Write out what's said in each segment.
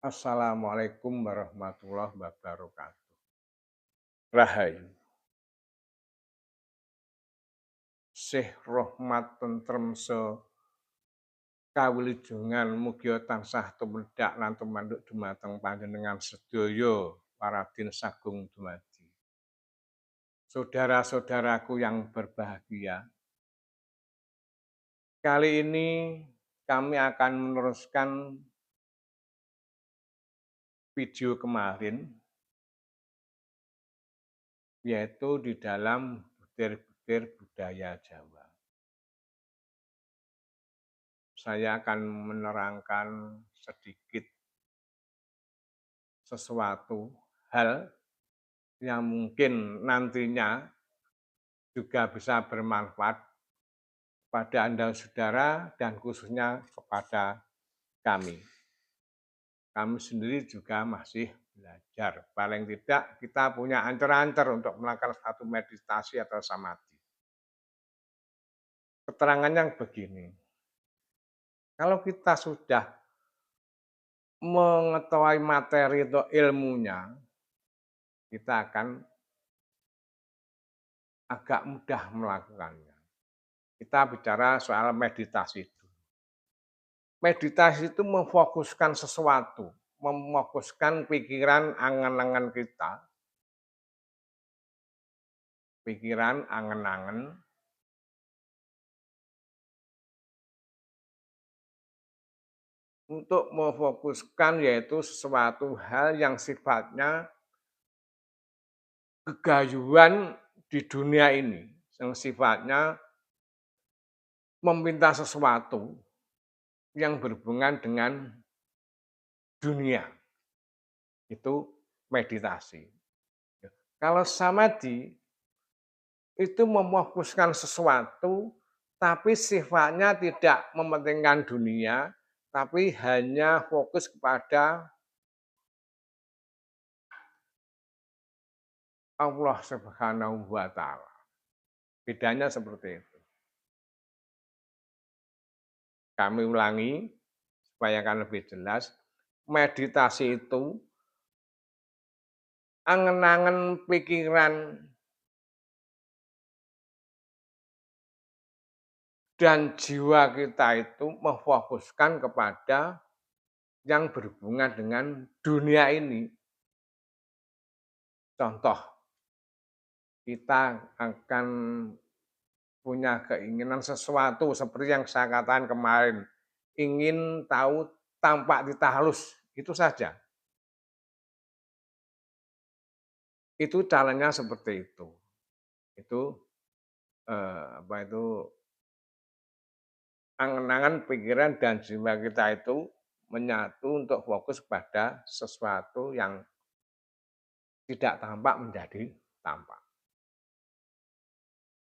Assalamualaikum warahmatullahi wabarakatuh. Rahayu. Sih rahmat tentrem kawilujungan mugia tansah tumedhak lan tumanduk dumateng panjenengan sedaya paradin sagung dumadi. Saudara-saudaraku yang berbahagia, kali ini kami akan meneruskan video kemarin, yaitu di dalam butir-butir budaya Jawa. Saya akan menerangkan sedikit sesuatu hal yang mungkin nantinya juga bisa bermanfaat pada Anda saudara dan khususnya kepada kami. Kami sendiri juga masih belajar. Paling tidak kita punya ancer-ancer untuk melakukan satu meditasi atau samadhi. Keterangannya begini, kalau kita sudah mengetahui materi atau ilmunya, kita akan agak mudah melakukannya. Kita bicara soal meditasi dulu. Meditasi itu memfokuskan sesuatu, memfokuskan pikiran, angan-angan kita, pikiran, angan-angan, untuk memfokuskan yaitu sesuatu hal yang sifatnya kegayuhan di dunia ini, yang sifatnya meminta sesuatu yang berhubungan dengan dunia. Itu meditasi. Kalau samadhi itu memfokuskan sesuatu, tapi sifatnya tidak mementingkan dunia, tapi hanya fokus kepada Allah Subhanahu wa Ta'ala. Bedanya seperti itu. Kami ulangi supaya akan lebih jelas. Meditasi itu angen-angen pikiran dan jiwa kita itu memfokuskan kepada yang berhubungan dengan dunia ini. Contoh, kita akan punya keinginan sesuatu seperti yang saya katakan kemarin, ingin tahu tampak tita halus, itu saja. Itu caranya seperti itu. Itu angan-angan pikiran dan jiwa kita itu menyatu untuk fokus pada sesuatu yang tidak tampak menjadi tampak.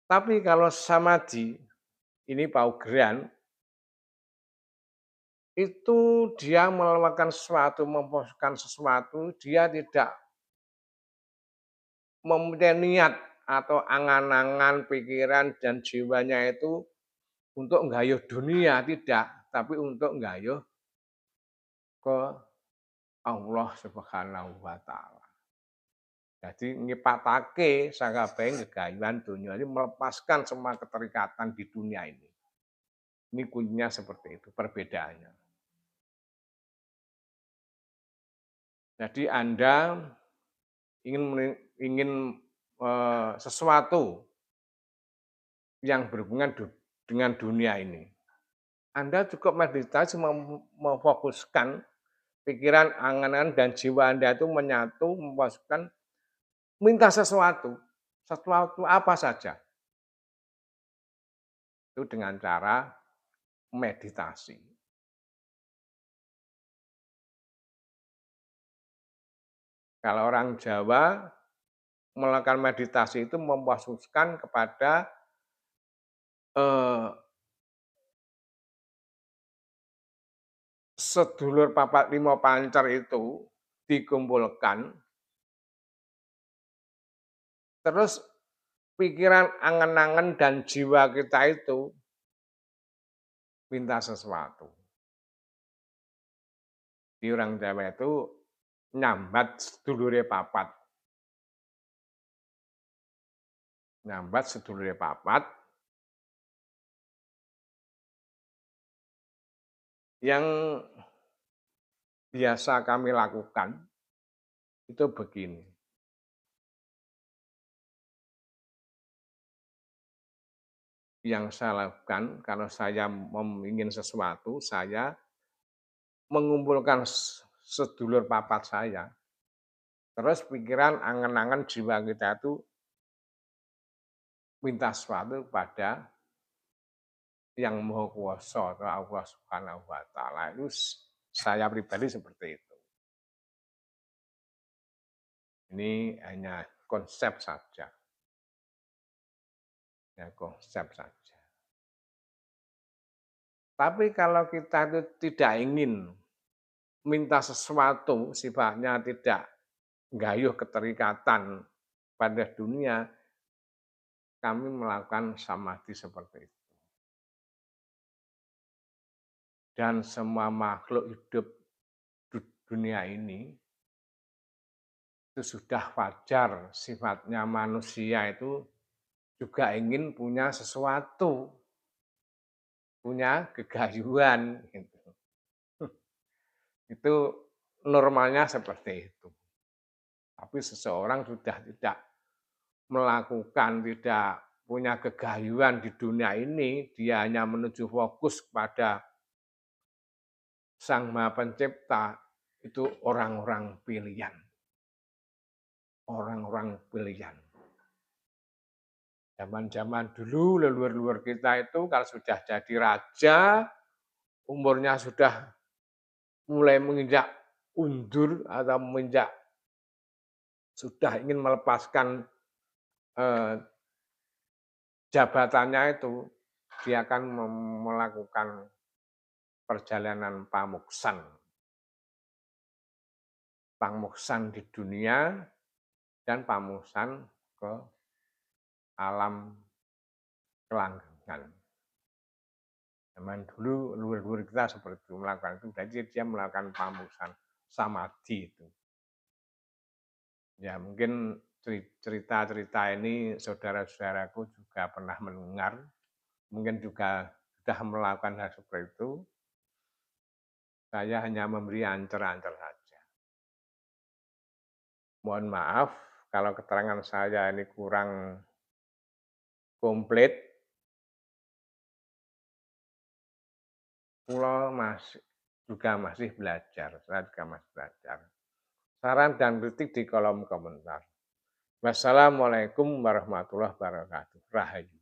Tapi kalau samadhi, ini paugeran, itu dia melakukan sesuatu, memfokuskan sesuatu, dia tidak mempunyai niat atau angan-angan pikiran dan jiwanya itu untuk nggayuh dunia, tidak, tapi untuk nggayuh ke Allah Subhanahu wa Ta'ala. Jadi ngipatake sakabehing gegayuhan dunia ini, melepaskan semua keterikatan di dunia ini. Ini kuncinya seperti itu perbedaannya. Jadi Anda ingin sesuatu yang berhubungan dengan dunia ini. Anda cukup meditasi memfokuskan pikiran, angan-angan, dan jiwa Anda itu menyatu, memfokuskan, minta sesuatu. Sesuatu apa saja. Itu dengan cara meditasi. Kalau orang Jawa melakukan meditasi itu memfokuskan kepada sedulur papat lima pancer itu dikumpulkan, terus pikiran, angan-angan, dan jiwa kita itu minta sesuatu. Di orang Jawa itu nyambat sedulure papat. Nyambat sedulure papat yang biasa kami lakukan itu begini, yang saya lakukan kalau saya ingin sesuatu, saya mengumpulkan sedulur papat saya, terus pikiran, angan-angan jiwa kita itu minta sesuatu pada Yang Maha Kuwasa atau Allah Subhanahu wa taala. Itu saya pribadi seperti itu. Ini hanya konsep saja, ya konsep saja. Tapi kalau kita itu tidak ingin minta sesuatu, sifatnya tidak gayuh keterikatan pada dunia, kami melakukan samadhi seperti itu. Dan semua makhluk hidup di dunia ini itu sudah wajar sifatnya manusia itu juga ingin punya sesuatu, punya kegayuhan gitu. Itu normalnya seperti itu. Tapi seseorang sudah tidak melakukan, tidak punya kegayuhan di dunia ini, dia hanya menuju fokus pada Sang Maha Pencipta, itu orang-orang pilihan. Orang-orang pilihan. Zaman-zaman dulu leluhur-leluhur kita itu kalau sudah jadi raja, umurnya sudah mulai menginjak undur atau menginjak sudah ingin melepaskan jabatannya itu, dia akan melakukan perjalanan pamuksan. Pamuksan di dunia dan pamuksan ke alam kelanggengan. Zaman dulu leluhur kita seperti itu melakukan itu, jadi dia melakukan pamuksan samadhi itu. Ya mungkin cerita-cerita ini saudara-saudaraku juga pernah mendengar, mungkin juga sudah melakukan hal seperti itu. Saya hanya memberi ancer-ancer saja. Mohon maaf kalau keterangan saya ini kurang komplit. Kula masih belajar, saya juga masih belajar. Saran dan kritik di kolom komentar. Wassalamualaikum warahmatullahi wabarakatuh. Rahayu.